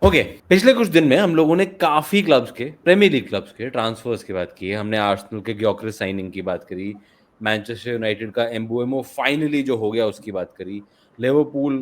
Okay, पिछले कुछ दिन में हम लोगों ने काफी क्लब्स के, प्रीमियर लीग क्लब्स के ट्रांसफर्स की बात की है। हमने आर्सेनल के ग्योकेरेस साइनिंग की बात करी, मैनचेस्टर यूनाइटेड का एम्बुएमो फाइनली जो हो गया उसकी बात करी, लिवरपूल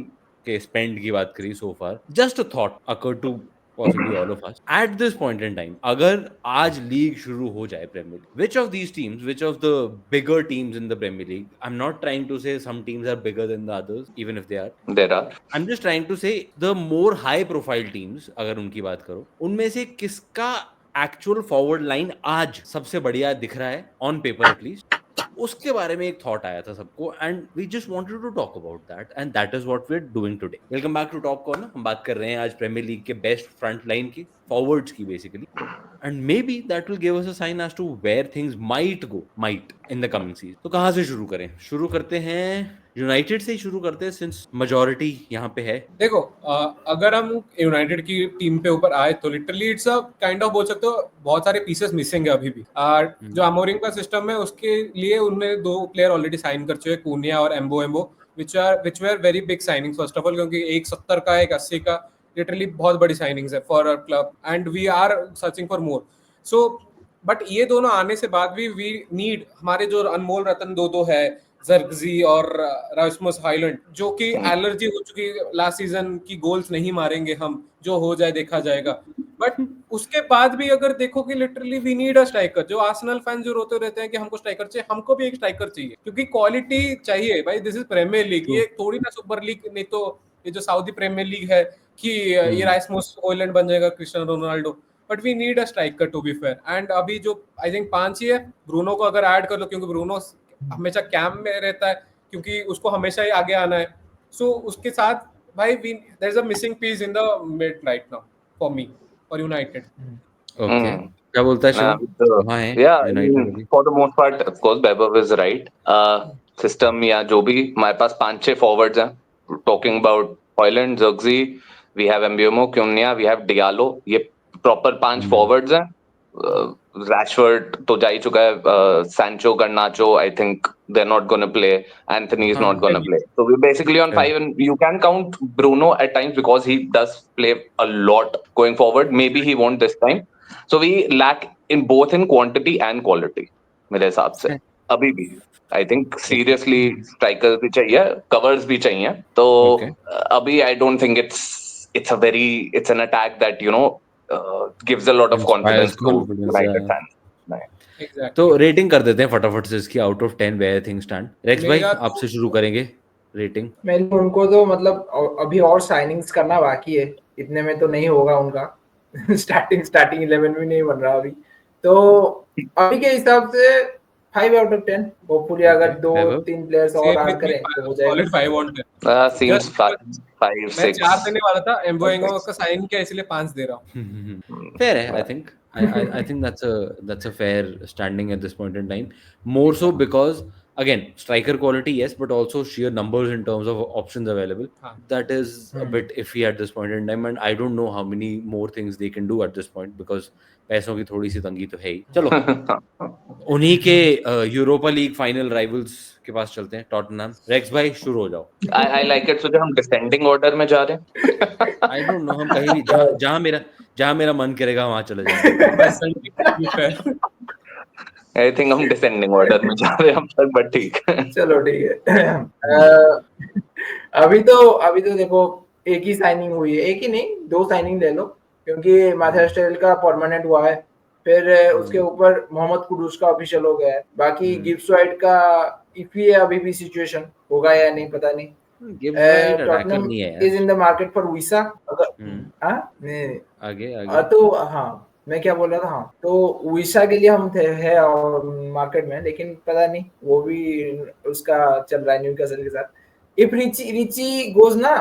के स्पेंड की बात करी so far. Just a thought occurred to possibly all of us at this point in time, अगर आज लीग शुरू हो जाए Premier League, which of these teams, which of the bigger teams in the Premier League, I'm not trying to say some teams are bigger than the others even if they are, There are. I'm just trying to say the more high profile teams अगर उनकी बात करो, उनमें से किसका actual forward line आज सबसे बढ़िया दिख रहा है ऑन पेपर एटलीस्ट, उसके बारे में एक थॉट आया था सबको and we just wanted to talk about that and that is what we are doing today. Welcome back to Top Corner. हम बात कर रहे हैं आज प्रीमियर लीग के बेस्ट फ्रंट लाइन की, फॉरवर्ड्स की basically, and maybe that will give us a sign as to where things might in the coming season. तो कहां से शुरू करें? शुरू करते हैं यूनाइटेड से ही शुरू करते हैं सिंस मेजॉरिटी यहाँ पे है। देखो, अगर हम यूनाइटेड की टीम पे ऊपर आए तो literally it's a kind of बोल सकते हो बहुत सारे पीसेस मिसिंग है अभी भी। जो अमोरिम का सिस्टम है उसके लिए उन्होंने 2 प्लेयर ऑलरेडी साइन कर चुके हैं, कुनिया और Mbeumo which were very big signings first of all, क्योंकि एक 70 का एक 80 का लिटरली बहुत बड़ी साइनिंग्स है for a club and we are searching for more. So but ये दोनों आने से बाद भी वी नीड हमारे जो अनमोल रतन दो है, जर्गजी और रास्मस हाइलैंड, जो कि एलर्जी हो चुकी है लास्ट सीजन की, गोल्स नहीं मारेंगे हम, जो हो जाए देखा जाएगा। बट उसके बाद भी अगर देखो कि literally we need a striker. जो आर्सेनल फैन जो रोते रहते हैं कि हमको स्ट्राइकर चाहिए, हमको भी एक स्ट्राइकर चाहिए, क्योंकि क्वालिटी चाहिए भाई। दिस इज प्रीमियर लीग, ये थोड़ी ना सुपर लीग, नहीं तो ये जो सऊदी प्रीमियर लीग है कि ये रास्मस हाइलैंड बन जाएगा Cristiano Ronaldo. But we need a striker to be fair. And अभी जो आई थिंक 5 ही है, ब्रूनो को अगर ऐड कर लो, क्योंकि ब्रूनो हमेशा कैंप में रहता है, क्योंकि उसको हमेशा ही आगे आना है। सो उसके साथ भाई there is a missing piece in the mid right now for me, for United. Okay, क्या बोलता है शिवम? कहाँ है यूनाइटेड अभी? For the most part, of course, Vaibhav is right. System या जो भी हमारे पास 5-6 forwards हैं. Talking about Højlund, Zirkzee, we have Mbeumo, Cunha, we have Diallo. ये proper 5 forwards हैं. Rashford तो जा ही चुका है. Sancho, Garnacho, I think they're not going to play. Anthony is not going to play. So we're basically on 5, and you can count Bruno at times because he does play a lot going forward. Maybe he won't this time. So we lack in both in quantity and quality मेरे हिसाब से अभी भी. I think seriously strikers भी चाहिए, covers भी चाहिए. तो अभी I don't think it's an attack that gives a lot of confidence to United fans. तो रेटिंग कर देते हैं फटाफट से इसकी out of 10 where things stand. Rex भाई आपसे शुरू करेंगे रेटिंग. मैंने उनको तो मतलब अभी और साइनिंग्स करना बाकी है, इतने में तो नहीं होगा उनका. स्टार्टिंग 11 भी नहीं बन रहा अभी, तो अभी के हिसाब से 5 आउट ऑफ 10. होपफुली अगर 2-3 प्लेयर्स और ऐड करें तो हो जाएगा. 5 आउट ऑफ 10 सीम्स 5 6. मैं 4 देने वाला था, एम्बोएंगो का साइन किया इसलिए 5 दे रहा हूं. फेयर है. I think that's a fair standing at this point in time. More so because again, striker quality yes, but also sheer numbers in terms of options available. That is a bit iffy at this point in time, and I don't know how many more things they can do at this point because पैसों की थोड़ी सी तंगी तो है ही. चलो उन्हीं के Europa league final rivals के पास चलते हैं. टॉटनहम. रेक्स भाई शुरू हो जाओ. I like it. So हम डिसेंडिंग ऑर्डर में जा रहे हैं. I don't know, हम कहीं भी जहां मेरा मन करेगा वहां चले जाएंगे. आई थिंक हम डिसेंडिंग ऑर्डर में जा रहे हैं हम तक, बट ठीक है. चलो ठीक है. अभी तो देखो एक ही साइनिंग हुई है, एक ही नहीं 2 साइनिंग ले लो, क्योंकि मैथेस्टेल का परमानेंट हुआ है, फिर उसके ऊपर मोहम्मद कुदूस का ऑफिशियल हो गया है. बाकी गिब्स वाइट का इफी है अभी भी, सिचुएशन होगा या नहीं पता नहीं. Tottenham is in the market for visa. आगे तो हाँ मैं क्या बोल रहा था, हाँ तो विसा के लिए हम है और मार्केट में, लेकिन पता नहीं वो भी उसका चल रहा है न्यूकासल के साथ. इफ रिची गोज ना,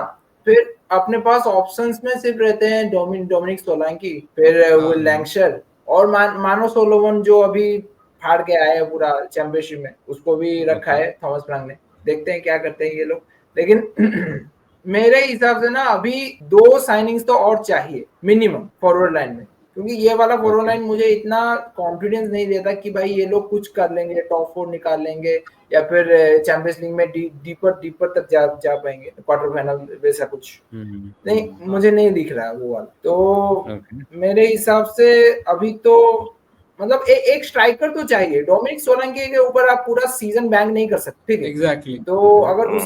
फिर अपने पास ऑप्शंस में सिर्फ रहते हैं डोमिनिक सोलांकी, फिर विल लैंगशर और मानो सोलोमन जो अभी फाड़ के आया है पूरा चैंपियनशिप में, उसको भी रखा है थॉमस फ्रैंक ने. देखते हैं क्या करते हैं ये लोग. लेकिन मेरे हिसाब से ना अभी 2 साइनिंग्स तो और चाहिए मिनिमम फॉरवर्ड लाइन में, क्योंकि ये वाला Okay. 409 मुझे इतना कॉन्फिडेंस नहीं देता कि भाई ये लोग कुछ कर लेंगे, टॉप 4 निकाल लेंगे या फिर चैंपियंस लीग में डीपर तक जा पाएंगे, क्वार्टर फाइनल वैसा कुछ नहीं, मुझे नहीं दिख रहा वो वाला। तो Okay. मेरे हिसाब से अभी तो मतलब एक स्ट्राइकर तो चाहिए। डोमिनिक सोलंकी के ऊपर आप पूरा सीजन बैंक नहीं कर सकते, ठीक है? एग्जैक्टली। तो अगर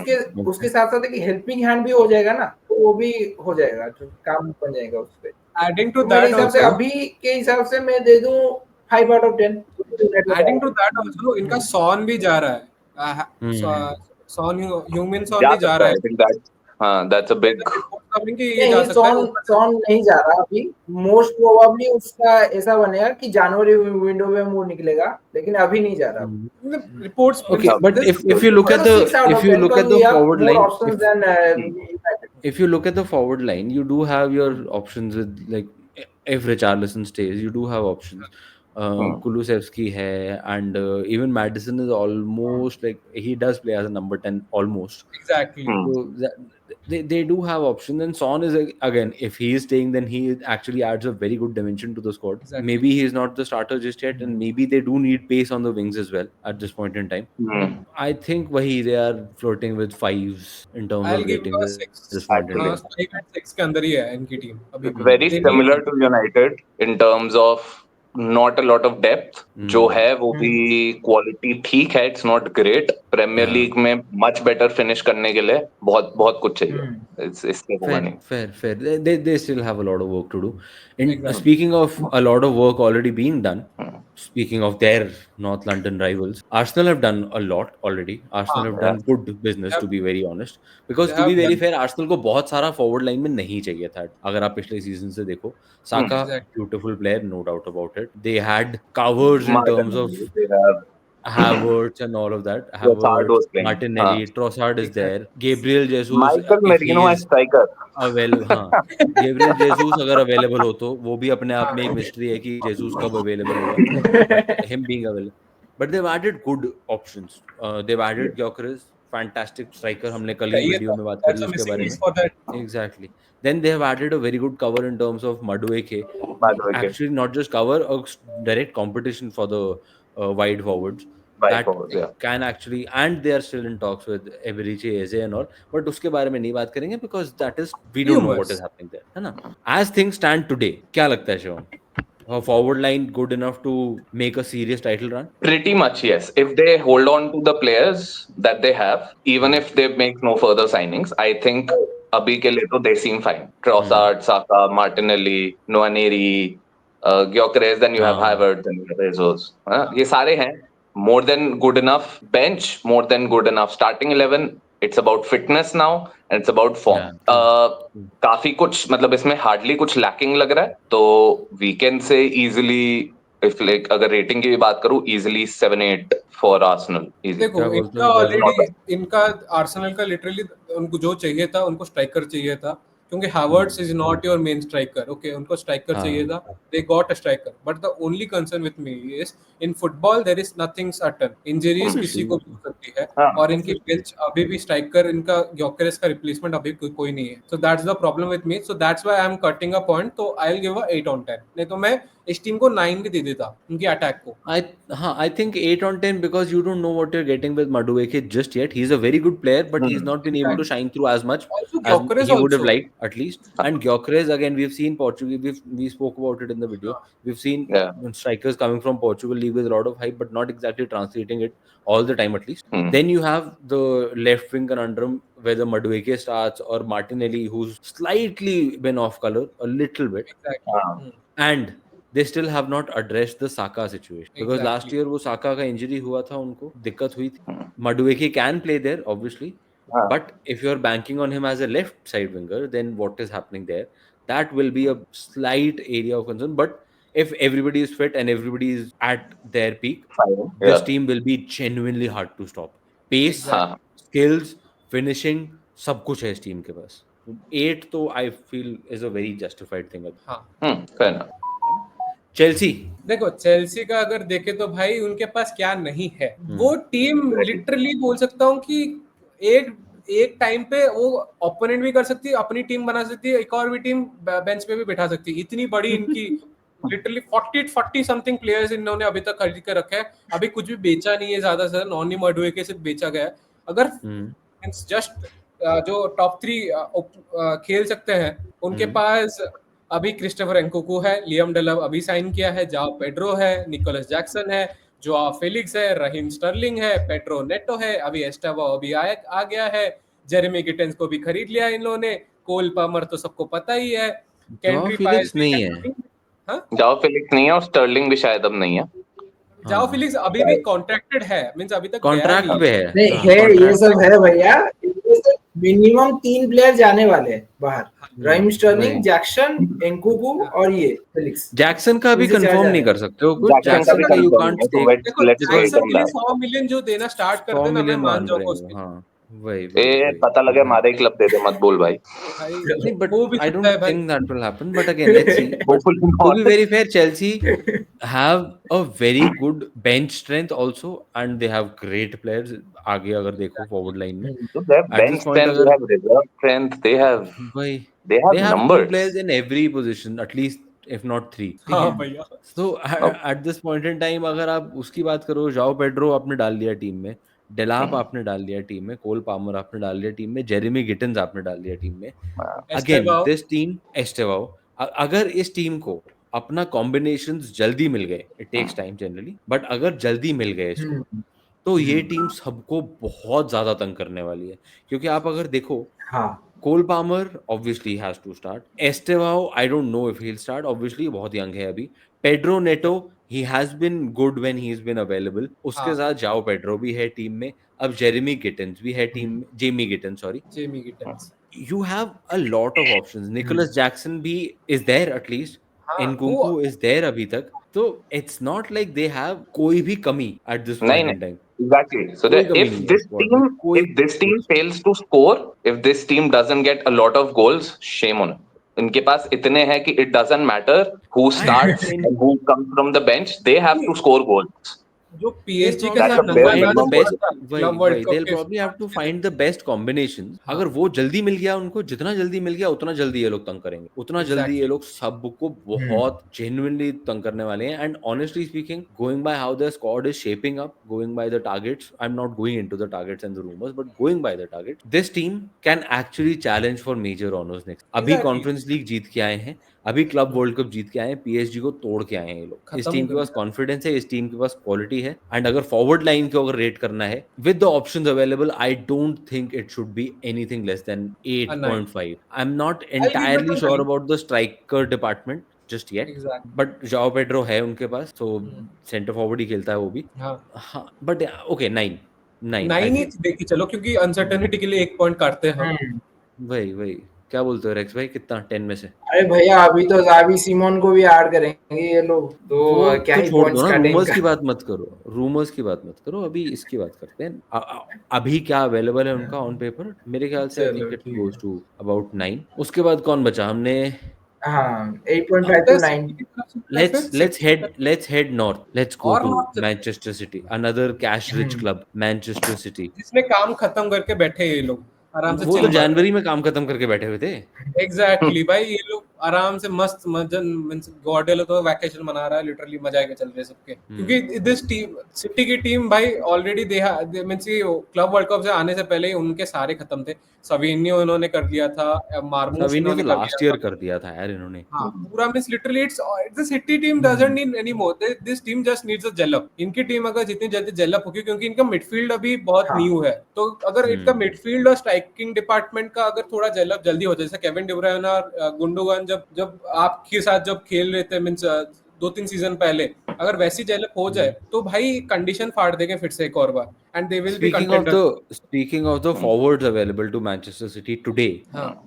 उसके साथ साथ एक हेल्पिंग हैंड भी हो जाएगा ना, तो वो भी हो जाएगा, तो काम बन जाएगा उस पे। एडिंग टू तो मेरे दैट हिसाब से आल्सो, अभी के हिसाब से मैं दे दूं 5 out of 10। Adding to that also इनका सॉन भी जा रहा है, सॉन ह्यूमन सॉन जा भी जा सकता रहा है, है। I think that, हाँ, that's a big, कि ये जा नहीं, सकता है। सॉन नहीं जा रहा अभी। मोस्ट प्रोबेबली उसका ऐसा बनेगा कि जनवरी विंडो में वो निकलेगा, लेकिन अभी नहीं जा रहा। Reports Okay, but if you look at चलो the 6 out if of you 10 look because at the we have forward more line, options than United. if you look at the forward line, you do have your options with like if Richarlison stays, you do have options. Kulusevski hai, and even Madison is almost like he does play as a number 10 almost. Exactly. So they do have options, and Son is again, if he is staying, then he actually adds a very good dimension to the squad. Exactly. Maybe he is not the starter just yet, and maybe they do need pace on the wings as well at this point in time. I think they are flirting with fives in terms I'll of give rating you a at 6. this point in Actually, time. 5 and 6 के अंदर ही है इनकी team अभी भी। very They need- similar to United in terms of not a lot of depth. जो है वो भी क्वालिटी ठीक है, it's not great. Premier League में मच बेटर फिनिश करने के लिए बहुत बहुत कुछ चाहिए, इससे होगा नहीं। Fair. They still have a lot of work to do. And Exactly. speaking of a lot of work already being done, speaking of their North London rivals, Arsenal have done a lot already. Arsenal have done good business, to be very honest. Because they to be have very done- fair, Arsenal को बहुत सारा forward line में नहीं चाहिए था। अगर आप पिछले सीजन से देखो, Saka Exactly. beautiful player, no doubt about it. They had covers in terms of They have Havertz and all of that. Trossard Havertz, was playing. Martinelli, Trossard is there. Gabriel Jesus, Michael if he Merino is as striker. हाँ, Gabriel Jesus अगर available हो तो वो भी अपने आप में एक मिस्ट्री है कि जेसूस कब अवेलेबल होगा, but him being available, but they've added good options, they've added Gyokeres, fantastic striker, हमने कल ही चाहिए वीडियो था। में बात That's करी a उसके missing बारे piece में, for that. Exactly, then they have added a very good cover in terms of Madueke, Madueke. actually not just cover, a direct competition for the wide forwards Wide that forwards, yeah. can actually, and they are still in talks with Eberiche Eze and all, but उसके बारे में नहीं बात करेंगे because that is, we don't know what Rumors. is happening there, है ना? As things stand today, क्या लगता है Shivam? A forward line good enough to make a serious title run? Pretty much, yes. If they hold on to the players that they have, even if they make no further signings, I think अभी के लिए तो they seem fine. Trossard, Saka, Martinelli, Nwaneri, Gyökeres, then you have हाँ. Havertz and Jesus. ये सारे हैं more than good enough. Bench more than good enough. Starting 11, it's about fitness now and it's about form. काफी कुछ मतलब इसमें hardly कुछ lacking लग रहा है, तो we can say easily, if like अगर रेटिंग की भी बात करूं, इजीली 7-8 फॉर आर्सेनल। देखो इनका ऑलरेडी, इनका आर्सेनल का लिटरली उनको जो चाहिए था, उनको स्ट्राइकर चाहिए था, क्योंकि Havertz is not your main striker. Okay, उनको स्ट्राइकर चाहिए था, they got a striker, but the only concern with me is in football there is nothing certain, injuries किसी को भी हो सकती है, और इनकी बेंच अभी भी स्ट्राइकर, इनका ग्योकेरेस का रिप्लेसमेंट अभी कोई नहीं है, so that's the problem with me, so that's why I am cutting a point, तो I will give a 8 on 10, नहीं तो मैं इस टीम को 9 भी दे देता उनकी अटैक को। I think 8 on 10 because you don't know what you're getting with Madueke just yet. He's a very good player, but he's not been able to shine through as much as he would have liked, at least. And Gyökeres, again, we've seen Portugal. We spoke about it in the video. We've seen strikers coming from Portugal league with a lot of hype, but not exactly translating it all the time, at least. Then you have the left wing conundrum, whether Madueke starts or Martinelli, who's slightly been off color a little bit. And they still have not addressed the Saka situation, because last year वो Saka का injury हुआ था, उनको दिक्कत हुई थी. Madueke can play there obviously, but if you're banking on him as a left side winger, then what is happening there? That will be a slight area of concern. But if everybody is fit and everybody is at their peak, this team will be genuinely hard to stop. Pace, skills, finishing, सब कुछ है इस team के पास. 8 तो I feel is a very justified thing. fair enough. Chelsea, देखो Chelsea का अगर देखे तो भाई उनके पास क्या नहीं है, वो टीम लिटरली बोल सकता हूँ कि एक टाइम पे वो ओपोनेंट भी कर सकती है, अपनी टीम बना सकती है, एक और भी टीम बेंच पे भी बैठा सकती है, इतनी बड़ी इनकी लिटरली 40 समथिंग प्लेयर्स इन्होंने अभी तक खरीद के रखे हैं, अभी कुछ भी बेचा नहीं है ज्यादा से, नॉनी मडुएके सिर्फ बेचा गया है। अगर जस्ट जो टॉप 3 खेल सकते हैं उनके पास अभी क्रिस्टोफर एनकुकू है, लियम डेलप अभी साइन किया है, जाओ पेड्रो है, निकोलस जैक्सन है, जो फेलिक्स है, रहीम स्टर्लिंग है, पेड्रो नेटो है, अभी एस्टेवो अभी आ गया है, जेरेमी गिटेंस को भी खरीद लिया इन लोगों ने, कोल पामर तो सबको पता ही है, जाओ फेलिक्स नहीं है, जाओ फेलिक्स नहीं है और स्टर्लिंग भी शायद अब नहीं है। जाओ फेलिक्स अभी भी कॉन्ट्रैक्टेड है, मींस अभी तक कॉन्ट्रैक्ट पे है। नहीं है, ये सब है भैया, मिनिमम 3 प्लेयर जाने वाले हैं बाहर, रहीम स्टर्लिंग, जैक्सन, एनकुकू और ये फेलिक्स। जैक्सन का भी कंफर्म नहीं कर सकते हो कुछ, जैक्सन का यू कांट टेक, देखो जैक्सन के लिए 100 मिलियन जो देना स्टार्ट कर 100 देना, मैं मिलियन मान मान जाऊंगा रहे उसके। हो। हाँ वही पता लगे हमारे ही क्लब दे दे, मत बोल भाई। नहीं, but वो भी I सकता don't है भाई। think that will happen. But again, let's see. But to be very fair, Chelsea have a very good bench strength also, and they have great players. आगे अगर देखो forward line में, So they have at bench this point strength, they अगर have reserve strength, they have वही they have two numbers. players in every position, at least if not 3. हाँ भैया। So at this point in time अगर आप उसकी बात करो, जाओ पेड्रो आपने डाल दिया टीम में, डेलाप आपने डाल दिया टीम में, कोल पामर आपने डाल दिया टीम में, जेरेमी गिटन्स आपने डाल दिया टीम में। अगेन दिस टीम एस्टेवाओ, अगर इस टीम को अपना कॉम्बिनेशंस जल्दी मिल गए, it takes time generally, but अगर जल्दी मिल गए इसको, तो ये टीम सबको बहुत ज्यादा तंग करने वाली है। क्योंकि आप अगर देखो, Cole Palmer obviously has to start, Estevao I don't know if he will start, obviously बहुत यंग है अभी, Pedro Neto he has been good when he's been available, उसके साथ जाओ पेड्रो भी है टीम में, अब जेरेमी गिटन्स भी है टीम में, Jamie Gittens, you have a lot of options, Nicolas Jackson भी is there at least, Nkunku is there अभी तक, तो it's not like they have कोई भी कमी at this point in time. Exactly. So that if this team fails to score, if this team doesn't get a lot of goals, shame on it. इनके पास इतने हैं कि it doesn't matter who starts and who comes from the bench, they have to score goals. जो PSG के साथ they'll probably have to find the best combinations. अगर वो जल्दी मिल गया उनको, जितना जल्दी मिल गया उतना जल्दी ये लोग तंग करेंगे, उतना जल्दी ये लोग सबको बहुत genuinely तंग करने वाले हैं. And honestly speaking, going by how their squad is shaping up, going by the targets, I'm not going into the targets and the rumors, but going by the targets, this team can actually challenge for major honors next. अभी Conference League जीत के आए हैं, अभी club world cup जीत के आए हैं, PSG को तोड़ के आए हैं ये लोग. इस टीम के पास कॉन्फिडेंस है, इस टीम के पास क्वालिटी है, एंड अगर फॉरवर्ड लाइन को अगर रेट करना है with the options available, I don't think it should be anything less than 8.5. I am not entirely sure about the striker department just yet, but Joao Pedro है उनके पास, तो centre forward ही खेलता है वो भी. हाँ, but okay, 9 ही देखिए चलो, क्योंकि अनसर्टेनिटी के लिए 1 पॉइंट काटते हैं. वही क्या बोलते हो रेक्स भाई, कितना 10 में से? अरे भैया अभी तो जावी सिमोन को भी ऐड करेंगे ये लोग, तो क्या ही पॉइंट्स काटेंगे. रूमर्स की बात मत करो, अभी इसकी बात करते हैं. अभी क्या अवेलेबल है उनका ऑन पेपर, मेरे ख्याल से I think it goes to about 9. उसके बाद कौन बचा? हमने 8.5 to 9. Let's head north. Let's go to Manchester City, another cash rich club, Manchester City. जिसमें काम खत्म करके बैठे ये लोग आराम से. वो तो जनवरी में काम खत्म करके बैठे हुए थे. एग्जैक्टली भाई, ये लोग आराम से मस्त गॉर्डियोला तो वैकेशन मना रहा है, लिटरली मजा आएगा चल रहे सबके. क्योंकि दिस टीम, सिटी की टीम भाई already means club world cup से आने से पहले ही उनके सारे खत्म थे. सविनियो इन्होंने कर दिया था, मार्मूश इन्होंने लास्ट ईयर कर दिया था यार इन्होंने. हां पूरा means literally it's the city team doesn't need any more, this team just needs a gel up. इनकी टीम अगर जितनी जल्दी जेल अप होगी, क्योंकि इनका मिडफील्ड अभी बहुत न्यू है, तो अगर इनका मिडफील्ड और स्ट्राइकिंग डिपार्टमेंट का अगर थोड़ा जेल अप जल्दी हो जाए, जैसे केविन डी ब्रुयने और गुंडोगन जब आपके साथ जब खेल रहे थे मींस 2-3 सीजन पहले, अगर वैसी जेलअप हो जाए तो भाई कंडीशन फाड़ देंगे फिर से एक और बार, and they will be contender. Speaking of the forwards available to Manchester City today,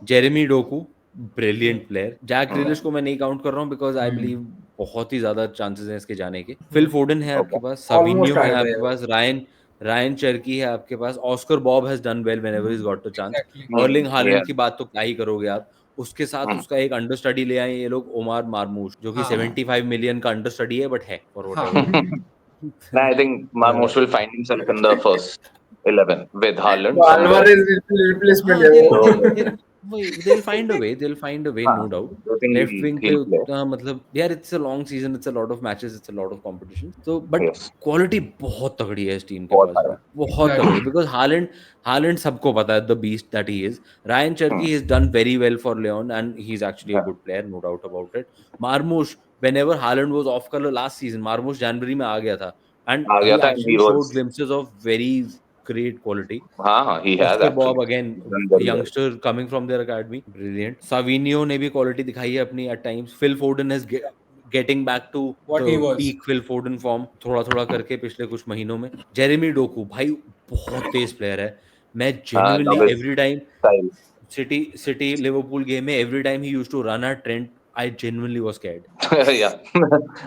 Jeremy Doku brilliant player. Jack Grealish को मैं नहीं काउंट कर रहा हूं बिकॉज आई बिलीव बहुत ही ज्यादा चांसेस हैं इसके जाने के. फिल फोडन है आपके पास, साविनियो है आपके पास, रायन चर्की है आपके पास, Oscar Bobb has done well whenever he got the chance. Erling Haaland की बात तो क्या ही करोगे आप. उसके साथ उसका एक अंडर स्टडी ले आए ये लोग, ओमार मार्मूश, जो कि 75 मिलियन का अंडर स्टडी है, बट है for whatever. I think Marmoush will find himself in the first 11 with Haaland. Alvarez replacement है. they'll find a way, no doubt. I think Left wing पे he'll play. मतलब यार it's a long season, it's a lot of matches, it's a lot of competition. So but Yes. quality बहुत तगड़ी है इस team के बहुत पास सारा। भी, बहुत Exactly. तगड़ी, because Haaland सबको पता है the beast that he is. Ryan Cherky has done very well for Leon and he's actually a good player, no doubt about it. Marmoush, whenever Haaland was off color last season, Marmoush January में आ गया था and uh he गया था, and actually he showed was, glimpses of very great quality. हाँ, he has Oscar actually Bob again, done very well. youngster coming from their academy, brilliant. Savinio ने भी quality दिखाई है अपनी at times. Phil Foden is getting back to What the he was. peak Phil Foden form थोड़ा करके पिछले कुछ महीनों में. Jeremy Doku भाई बहुत तेज player है. मैं genuinely Davis every time style. City Liverpool game में every time he used to run at Trent, I genuinely was scared. Yeah,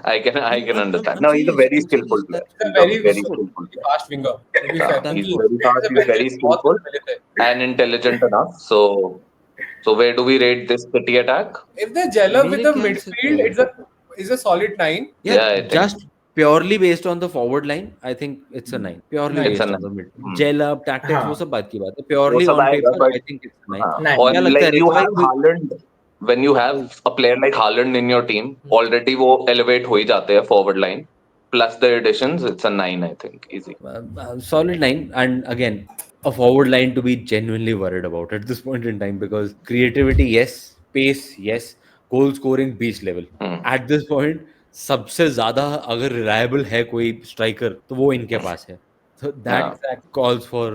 I can understand. No, he's a serious, very I'm skillful serious. player. He's a He's a very very good. skillful player. fast winger. To be fair, हाँ, he's क्योंकि very fast, he's very बहुत skillful मिले थे. and intelligent enough. So where do we rate this City attack? If they gel up with मेरे the ख्याल से midfield, it's a solid 9. Yeah, I think just purely based on the forward line, I think it's a 9. Purely Nine. it's a based on the 9. mid. Gel up, tactics, वो हाँ सब बात की बात है. वो Purely सब on आएगा, paper, but I think it's a 9. हाँ, Nine. और क्या लगता है like you ऋतु भाई? have Haaland, when you have a player like Haaland in your team, already वो elevate हो ही जाते हैं forward line. Plus the additions, it's a 9, I think, easy. Solid 9, and again, a forward line to be genuinely worried about at this point in time, because creativity, yes, pace, yes, goal scoring beast level. At this point, सबसे ज्यादा अगर reliable है कोई striker तो वो इनके पास है. So that Exactly. calls for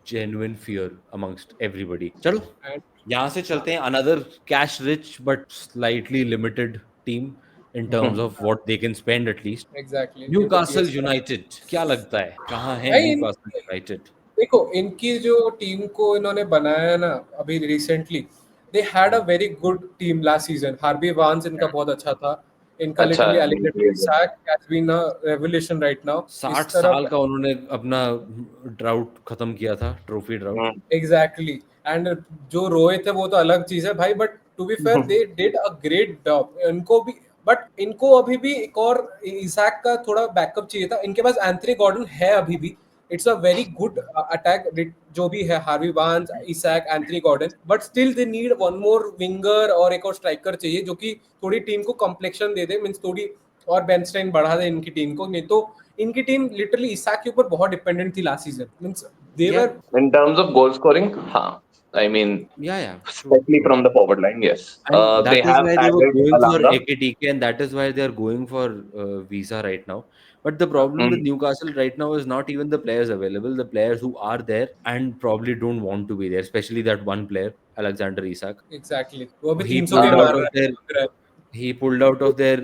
genuine fear amongst everybody. चलो And यहाँ से चलते हैं another cash rich but slightly limited team in terms of what they can spend at least. exactly. Newcastle Yes. United क्या लगता है कहाँ है भाई न्यूकासल यूनाइटेड? देखो इनकी जो टीम को इन्होंने बनाया है ना अभी recently, they had a very good team last season. Harvey Barnes इनका बहुत अच्छा था. इनका अच्छा लिटरली है, Alexander Isak has been a revolution right now. 60 साल का उन्होंने अपना ड्राउट खत्म किया था, ट्रॉफी ड्राउट. एग्जैक्टली. एंड जो रोए थे वो तो अलग चीज है भाई, but to be fair they did a great job. इनको भी, बट इनको अभी भी एक और इसाक का थोड़ा बैकअप चाहिए था. इनके पास एंथनी गॉर्डन है अभी भी. It's a very good attack जो भी है, Harvey Barnes, Isak, Anthony Gordon, but still they need one more winger और एक और स्ट्राइकर चाहिए जो कि थोड़ी टीम को कॉम्प्लेक्शन दे दे. मींस थोड़ी और बेंच स्ट्रेंथ बढ़ा दे इनकी टीम को. नहीं तो इनकी टीम लिटरली इसाक के ऊपर बहुत डिपेंडेंट थी last season. Means they Yeah. Were In terms of goal scoring, हाँ, I mean, yeah especially from the forward line, yes. and They that is have why they were added going for Alanga. AKTK and that is why they are going for Visa right now. But the problem with Newcastle right now is not even the players available, the players who are there and probably don't want to be there, especially that one player Alexander Isak. Exactly. वो भी He 300 pulled के out मार of their रहा है. he pulled out of their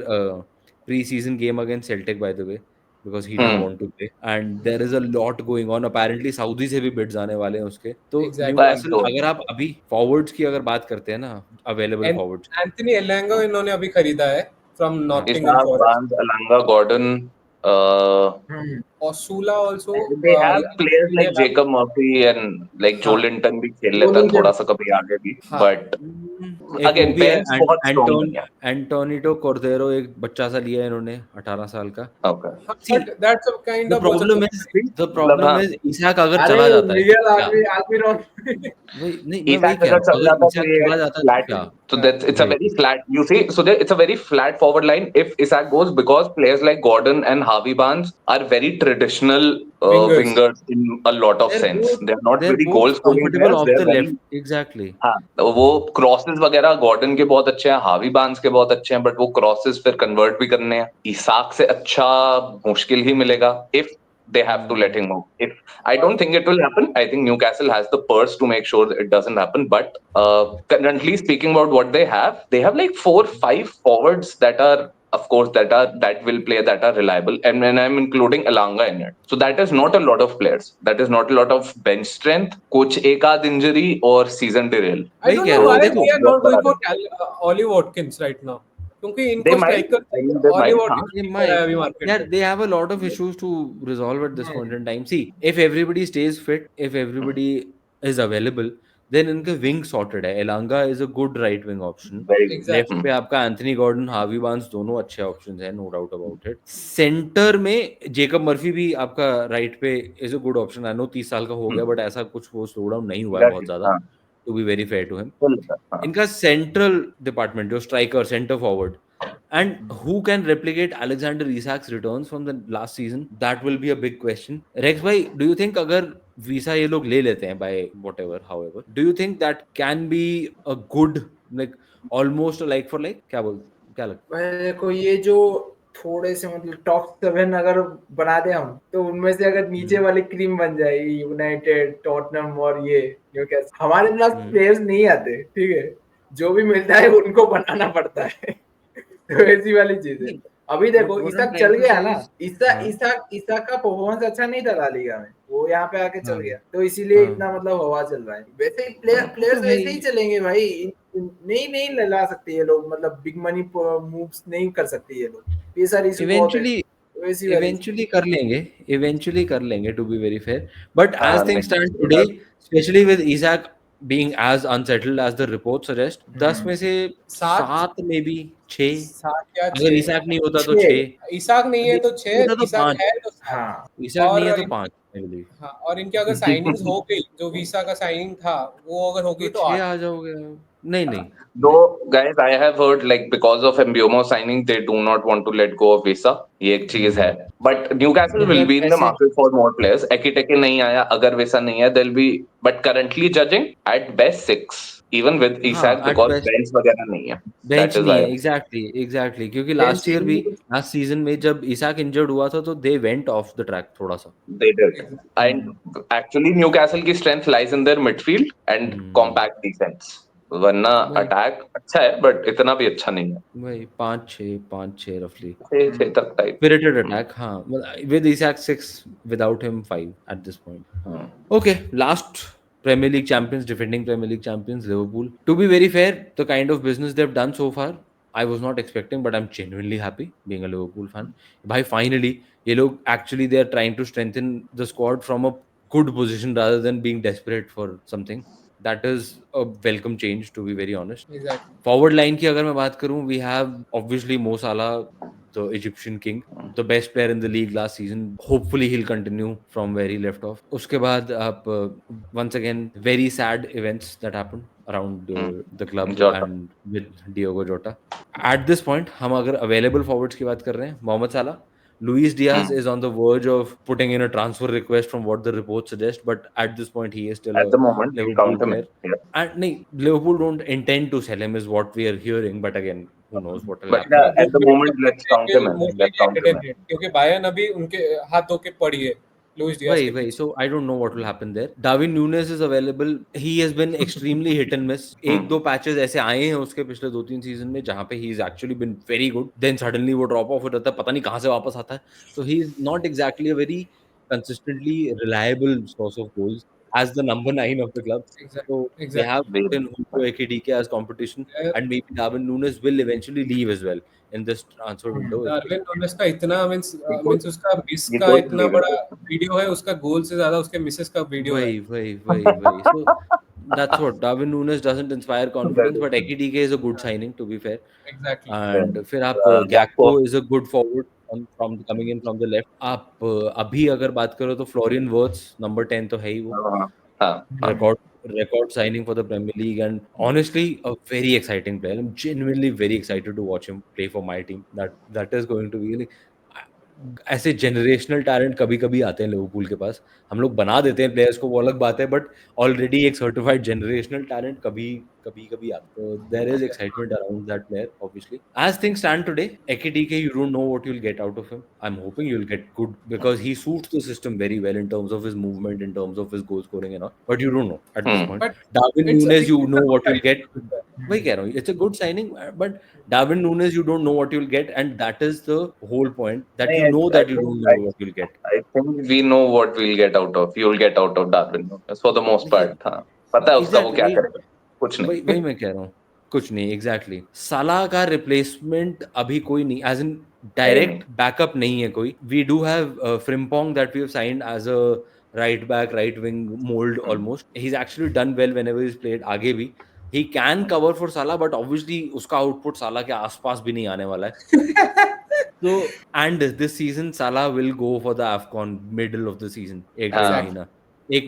pre-season game against Celtic, by the way, because he didn't want to play. And there is a lot going on. Apparently, Saudi से भी bids आने वाले हैं उसके. तो Exactly. Newcastle, तो- अगर आप अभी forwards की अगर बात करते हैं ना, available forwards. एंथनी एलेंगो इन्होंने अभी खरीदा है from Nottingham Isak, Forest. Barnes, Alanga, Gordon. Osula also. They have players like Jacob Murphy and like Joe हाँ. Linton भी खेल लेता है थोड़ा सा कभी आगे भी. हाँ. But एक again, वो भी है, bench बहुत strong नहीं है. एंटोनिटो कॉर्देरो, एक बच्चा सा लिया है इन्होंने 18 साल का. Okay. But that's a kind The of problem is Isak अगर चला जाता है मिगेल क्या? आल्मिरोन वही नहीं, मैं वही Isak कह रहा अगर चल हूँ, जाता अगर इसाक तो ये चला जाता तो flat. क्या? So that's it's a Right. very flat. You see, so there, it's a very flat forward line if Isak goes because players like Gordon and Harvey Barnes are very traditional wingers in a lot of sense. They're not They're very both goal scoring comfortable players. off They're the very left. Exactly. हाँ, तो वो crosses वगैरह Gordon के बहुत अच्छे हैं, हावी Barnes के बहुत अच्छे हैं, बट वो क्रॉसेस फिर कन्वर्ट भी करने हैं. इसाक से अच्छा मुश्किल ही मिलेगा if they have to let him go. If I don't think it will happen. I think Newcastle has the purse to make sure that it doesn't happen. But currently speaking about what they have like 4-5 forwards that are, of course, that will play, that are reliable, and when I'm including Alanga in it. So that is not a lot of players. That is not a lot of bench strength. कुछ एक आध injury or season derail. I don't know why they are not going for Ollie Watkins right now. क्योंकि इनको striker Ollie Watkins They नहीं might. है अभी market Yeah, में. they have a lot of issues to resolve at this point in time. See, if everybody stays fit, if everybody is available, then इनके wing sorted है. Elanga is a good right wing option. Very good. Exactly. Left पे आपका Anthony Gordon, Harvey Barnes दोनों अच्छे options हैं, no doubt about it. Centre में Jacob Murphy भी आपका राइट पे is a good option. I know 30 साल का हो गया, बट ऐसा कुछ वो स्लो डाउन नहीं हुआ है बहुत ज्यादा. to be very fair to him. हाँ. इनका central department जो striker, center forward, and who can replicate Alexander Isak's returns from the last season? That will be a big question. Rex भाई, do you think अगर visa ये लोग ले लेते हैं by whatever, however, do you think that can be a good, like almost a like for like? क्या लगता है? भाई देखो, ये जो थोड़े से मतलब टॉप 7 अगर बना दे हम, तो उनमें से अगर नीचे वाली क्रीम बन जाएगी, यूनाइटेड, टॉटनहम और ये न्यूकासल, हमारे पास प्लेयर्स नहीं आते, ठीक है, जो भी मिलता है उनको बनाना पड़ता है। तो ऐसी वाली चीज है। अभी देखो इसाक चल गया ना, इसाक का परफॉर्मेंस अच्छा नहीं था ला लीगा में, वो यहाँ पे आके चल गया, तो इसीलिए इतना मतलब हवा चल रहा है। वैसे ही प्लेयर्स वैसे ही चलेंगे भाई, नहीं ला सकते ये लोग, मतलब बिग मनी मूव्स नहीं कर सकते ये लोग, ये सारी eventually कर लेंगे to be very fair, but as things stand today, especially with Isak being as unsettled as the report suggest, 10 में से 7 में भी 6, अगर इसाक नहीं होता तो 6, इसाक नहीं है तो 6, इसाक है तो 7, हाँ, इसाक नहीं है तो 5, I believe. हाँ, और इनके अगर साइनिंग्स हो गई, जो वीसा का साइनिंग था वो अगर हो गई तो 6 आ जाओगे। नहीं Though guys, I have heard like because of Mbeumo signing, they do not want to let go of Visa. ये एक चीज है. But Newcastle will be in the market for more players. Ekitike नहीं आया, अगर Visa नहीं है, they'll be. But currently judging at best 6, even with Isak, because bench वगैरह नहीं है. बेंच नहीं है, exactly, क्योंकि लास्ट सीजन में जब इसाक इंजर्ड हुआ था तो they went off the track थोड़ा सा. They did. And actually Newcastle की strength lies in their midfield and compact defense. वरना अटैक अच्छा है बट इतना भी अच्छा नहीं है भाई। 5-6 रफली 6 तक टाइप स्पिरिटेड अटैक। हाँ, with Isak 6, without him 5 at this point. Okay, last Premier League champions, defending Premier League champions, Liverpool. To be very fair, the kind of business they've done so far, I was not expecting, but I'm genuinely happy being a Liverpool fan. Bhai, finally, ये लोग actually they are trying to strengthen the squad from a good position rather than being desperate for something. That is a welcome change, to be very honest. Exactly. Forward line की अगर मैं बात करूँ, we have obviously Mo Salah, the Egyptian king, the best player in the league last season. Hopefully he'll continue from where he left off. उसके बाद आप once again very sad events that happened around the club and with Diogo Jota. At this point हम अगर available forwards की बात कर रहे हैं, मोहम्मद साला, Luis Diaz is on the verge of putting in a transfer request from what the reports suggest, but at this point he is still at the moment Liverpool player. And Liverpool don't intend to sell him is what we are hearing, but again who knows what will happen. But at the moment let's count him in. क्योंकि Bayern अभी उनके हाथ धो के पड़ी है Luis Diaz. Wait, so I don't know what will happen there. Darwin Núñez is available. He has been extremely hit and miss. 1-2 patches ऐसे आए हैं उसके पिछले 2-3 सीजन में जहाँ पे he is actually been very good. Then suddenly वो drop off हो जाता है, पता नहीं कहाँ से वापस आता है. So he is not exactly a very consistently reliable source of goals as the number 9 of the club. So they have put in Hugo Ekitike as competition, and maybe Darwin Núñez will eventually leave as well in this transfer window. Darwin Núñez का इतना means उसका miss का इतना बड़ा video है, उसका गोल से ज्यादा उसके मिसेस का वीडियो है। वही So that's what Darwin Núñez doesn't inspire confidence, but Ekitike is a good signing, to be fair. Exactly. And फिर आप Gakpo is a good forward from coming in from the left. आप अभी अगर बात करो तो Florian Wirtz number 10 तो है ही वो record signing for the Premier League, and honestly a very exciting player. I'm genuinely very excited to watch him play for my team. That is going to be like, ऐसे generational talent कभी-कभी आते हैं Liverpool के पास। हम लोग बना देते हैं प्लेयर्स को, वो अलग बात है, बट ऑलरेडी एक सर्टिफाइड जनरेशनल टैलेंट कभी-कभी आता है। There is excitement around that player obviously. As things stand today, Ekitike, you don't know what you'll get out of him. I'm hoping you'll get good because he suits the system very well in terms of his movement, in terms of his goal scoring and all, but you don't know at this point. Darwin Núñez, you know what you'll get. वही कह रहा हूँ, it's a good signing, but Darwin Núñez, you don't know what you'll get, and that is the whole point, that you know that you don't know what you'll get. I think we know what we'll get out of. You'll get out of Darwin Núñez for the most part. हाँ, पता है उसका वो क्या करेगा, कुछ नहीं। वही मैं कह रहा हूँ, कुछ नहीं। एग्जैक्टली साला का रिप्लेसमेंट अभी कोई नहीं, एज इन डायरेक्ट बैकअप नहीं है कोई। We do have Frimpong that we have signed as a right back, right wing mold almost. He is actually done well whenever he is played. आगे भी he can cover for Salah, but obviously उसका output साला के आसपास भी नहीं आने वाला है। So and this season Salah will go for the AFCON middle of the season, एक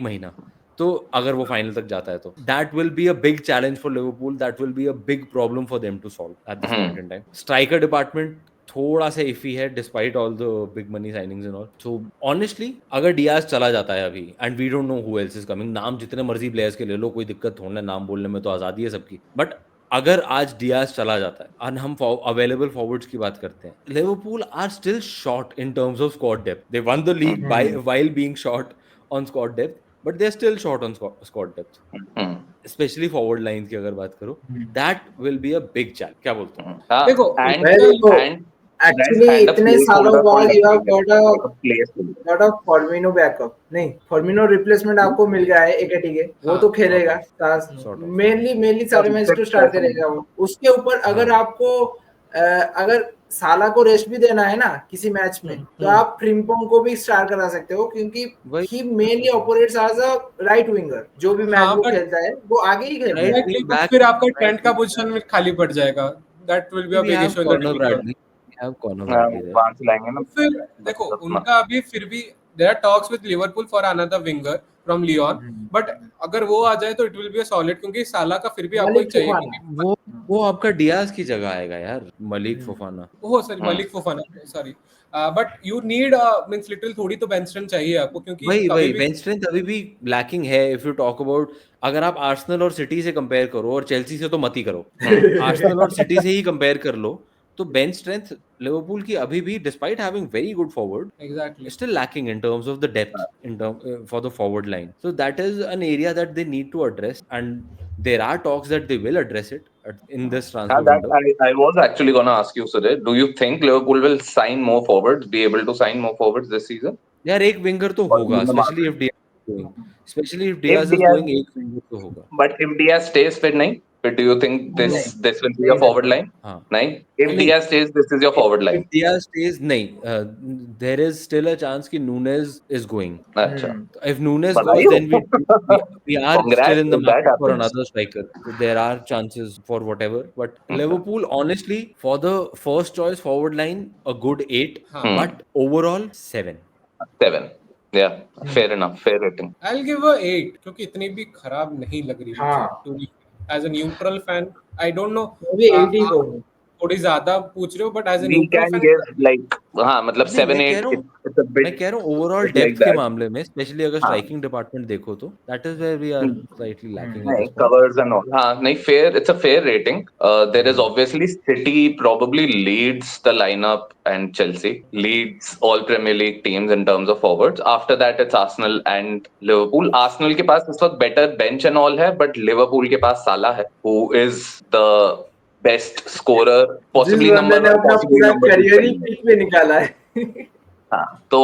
महीना। तो अगर वो फाइनल तक जाता है तो that will be a big challenge for Liverpool, that will be a big problem for them to solve at this point in time. Striker department थोड़ा सा इफी है despite all the big money signings and all. So honestly अगर Diaz चला जाता है अभी, and we don't know who else is coming, नाम जितने मर्जी प्लेयर्स के ले लो, कोई दिक्कत थोड़ा है, नाम बोलने में तो आजादी है सबकी, बट अगर आज डियाज चला जाता है और हम अवेलेबल फॉरवर्ड्स की बात करते हैं, Liverpool are still short in terms of squad depth. They won the league while being short on squad depth, but they're still short on squad depth, especially forward lines की अगर बात करो, that will be a big challenge। क्या बोलते हो? देखो, and Actually, kind of इतने सालों placeholder for बाद you have Liverpool, got place a Firmino backup। नहीं, Firmino replacement आपको मिल गया है एकेटी, वो तो खेलेगा Sort of. मेनली सारे मैच तो स्टार्ट करेगा वो। उसके ऊपर अगर आपको अगर साला को रेस्ट भी देना है ना किसी मैच में, तो आप फ्रिम्पोंग को भी स्टार्ट करा सकते हो, क्योंकि he mainly operates as a right winger. जो भी मैच वो खेलता है वो आगे ही खेलता है। Right wing back, फिर आपका ट्रेंट right का wing पोजीशन में खाली पड़ जाएगा। That will be a we big have issue in the Conor midfield. Bradley, we have Conor Bradley there। वहां से लाएंगे ना। फिर देखो उनका अभी फिर भी there are talks with Liverpool for another winger from Lyon, but अगर वो आ जाए तो it will be a solid, क्योंकि साला का फिर भी आपको मलिक एक चाहिए, फोफाना। क्योंकि वो आपका डियाज की जगह आएगा यार, मलिक फोफाना। वो sorry Malik Fofana sorry, but you need means little थोड़ी तो बेंच स्ट्रेंथ चाहिए आपको, क्योंकि वही कभी वही भी बेंच स्ट्रेंथ अभी भी लैकिंग है। इफ यू टॉक अबाउट, अगर आप आर्सेनल और सिटी से कंपेयर करो, और चेल्सी से तो मत ही करो, आर्सेनल और सिटी से ही कंपेयर कर लो, तो बेंच स्ट्रेंथ लिवरपूल की अभी भी, despite having very good forward, exactly still lacking in terms of the depth in for the forward line. So that is an area that they need to address, and there are talks that they will address it in this transfer That window. I was actually gonna ask you, Sudhir. Do you think Liverpool will sign more forwards, be able to sign more forwards this season? यार एक winger तो Or होगा, in the especially market? if Diaz is going, especially if If Diaz is Diaz, going, एक winger तो होगा। but if Diaz stays, फिर नहीं? But do you think नहीं, this will be your forward line? हाँ नहीं? If नहीं, Diaz stays, this is your forward if line. Diaz stays, नहीं, there is still a chance कि Nunes is going. अच्छा, If Nunes goes, बधाई then हो। we are still Congrats in the if that market for happens. another striker. So there are chances for whatever. But Liverpool, honestly, for the first choice forward line, a good 8, but overall 7. 7. Yeah, fair enough. Fair rating. I'll give a 8, क्योंकि इतनी भी खराब नहीं लग रही हाँ। मुझे। As a neutral fan, I don't know, वो भी 8 ही आप होगा। थोड़ी ज्यादा पूछ रहे हो, but as a We neutral can fan, give like हाँ मतलब नहीं, 7 मैं कह 8. रहा हूँ, It's a bit मैं कह रहा हूँ ओवरऑल bit like डेप्थ के that. मामले में, स्पेशली अगर हाँ स्ट्राइकिंग डिपार्टमेंट देखो तो that is where we are slightly lacking at नहीं this point. covers and all. हाँ नहीं fair. It's a fair rating. There is obviously City probably leads the lineup and Chelsea leads all Premier League teams in terms of forwards. After that it's Arsenal and Liverpool. Arsenal के पास इस वक्त better bench and all है, but Liverpool के पास Salah है, who is the best scorer, जिस possibly बंदे number ने one, अपना possibly पूरा number two. करियर ही पिच पे निकाला है। हाँ तो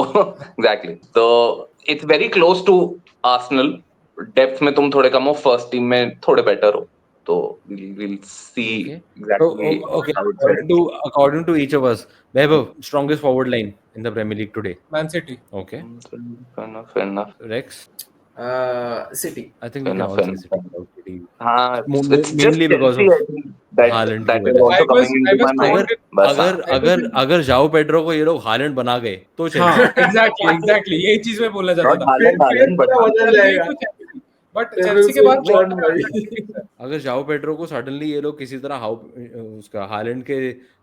एग्जैक्टली तो it's very close to Arsenal. Depth में तुम थोड़े कम हो, फर्स्ट टीम में थोड़े बेटर हो, तो we'll see Okay. exactly Okay. how it's going. According to each of us, Vaibhav, strongest forward line in the Premier League today. Man City. Okay. Fair enough. Rex, city. I think we can all say City. City. हाँ, it's just Mainly because Chelsea, of I think, that Haaland that की is वजह also से। coming I into was my mind. अगर बस हाँ, अगर अगर अगर जाओ पेड्रो को ये लोग हालैंड बना गए तो हाँ चेल्सी। एग्जैक्टली यही चीज मैं बोलना चाहता not था। Haaland, but बदल जाएगा। बट चेल्सी के बाद जॉन भाई। अगर जाओ पेड्रो को सडनली ये लोग किसी तरह उसका हालैंड के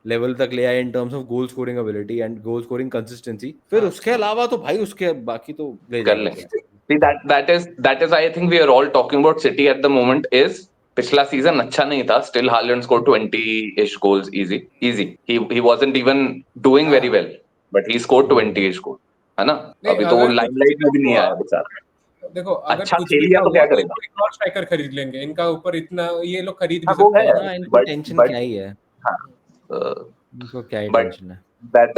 लेवल तक ले आए इन terms of goal scoring ability and goal scoring consistency, फिर उसके अलावा तो भाई उसके बाकी तो ले कर जाएंगे। लेंगे। See, that is I think we are all talking about City at the moment is पिछला सीजन अच्छा नहीं था, still Haaland scored 20-ish goals easy. He wasn't even doing very well, but he scored 20-ish goals, है ना? नहीं, अभी तो अगर लाइमलाइट में भी नहीं आया बेचारा। देखो अगर अच्छा कुछ खेल भी लिया ना तो हुआ क्या तो करेगा? एक और स्ट्राइकर खरीद लेंगे, इनका ऊपर इतना ये लोग खरीद भी हाँ वो सकते है, हैं। हाँ, इनको टेंशन but क्या ही है, हाँ, इनको क्या ही but टेंशन है।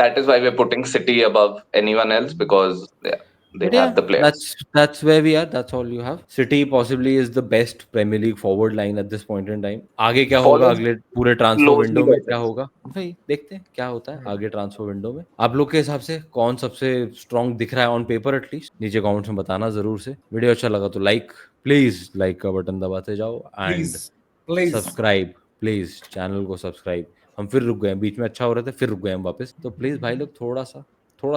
that is why we're putting City above anyone else because they But have the yeah, players. that's where we are. That's all you have. City possibly is the best Premier League forward line at this point in time. आगे क्या होगा, Follows अगले पूरे transfer closely window में करते क्या हैं। होगा, भाई देखते हैं क्या होता है आगे ट्रांसफर विंडो में। आप लोग के हिसाब से कौन सबसे स्ट्रॉन्ग दिख रहा है ऑन पेपर एटलीस्ट, नीचे कमेंट्स में बताना जरूर से। वीडियो अच्छा लगा तो प्लीज लाइक का बटन दबाते जाओ and please subscribe, please channel को सब्सक्राइब। हम फिर रुक गए, बीच में अच्छा हो रहे थे फिर रुक गए हम वापस, तो प्लीज भाई लोग थोड़ा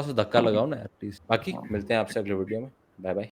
सा धक्का लगाओ ना यार प्लीज। बाकी मिलते हैं आपसे अगले वीडियो में। Bye bye.